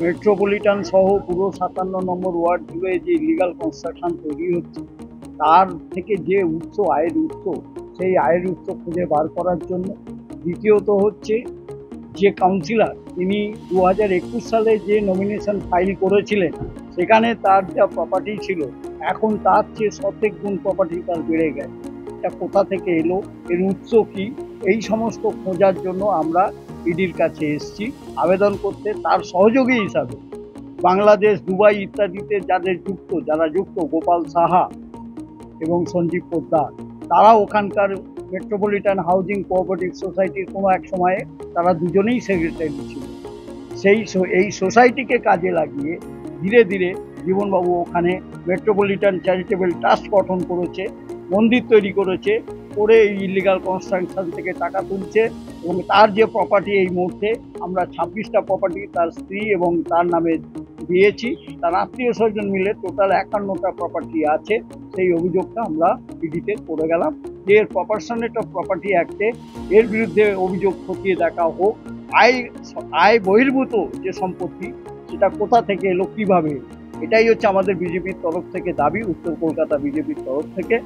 Metropolitan সহ পুরো 57 নম্বর word জুড়ে যে ইলিগাল কনস্ট্রাকশন তৈরি হচ্ছে তার থেকে যে উৎস, আয়ের উৎস, সেই আয়ের উৎস খুঁজে বার করার জন্য। দ্বিতীয়ত হচ্ছে যে কাউন্সিলর তিনি 2021 সালে যে নমিনেশন ফাইল করেছিলেন সেখানে তার যা প্রপার্টি ছিল এখন তার চেয়ে শতেক গুণ প্রপার্টি তার বেড়ে গেছে। এটা কোথা থেকে এলো, এর উৎস কি, এই সমস্ত খোঁজার জন্য আমরা ইডির কাছে এসেছি আবেদন করতে। তার সহযোগী হিসাবে বাংলাদেশ, দুবাই ইত্যাদিতে যারা যুক্ত গোপাল সাহা এবং সঞ্জীব পোদ্দার, তারা ওখানকার মেট্রোপলিটন হাউজিং কোঅপারেটিভ সোসাইটির কোনো এক সময়ে তারা দুজনেই সেক্রেটারি ছিল। এই সোসাইটিকে কাজে লাগিয়ে ধীরে ধীরে জীবনবাবু ওখানে মেট্রোপলিটন চ্যারিটেবল ট্রাস্ট গঠন করেছে, মন্দির তৈরি করেছে, করে এই ইলিগাল কনস্ট্রাকশন থেকে টাকা তুলছে। এবং তার যে প্রপার্টি এই মুহূর্তে আমরা 26টা প্রপার্টি তার স্ত্রী এবং তার নামে দিয়েছি, তার আত্মীয় স্বজন মিলে টোটাল 51টা প্রপার্টি আছে। সেই অভিযোগটা আমরা ইডিতে করে গেলাম যে এর প্রপারশনেট অফ প্রপার্টি অ্যাক্টে এর বিরুদ্ধে অভিযোগ খতিয়ে দেখা হোক। আয় বহির্ভূত যে সম্পত্তি সেটা কোথা থেকে এলো, কিভাবে, এটাই হচ্ছে আমাদের বিজেপির তরফ থেকে দাবি, উত্তর কলকাতা বিজেপির তরফ থেকে।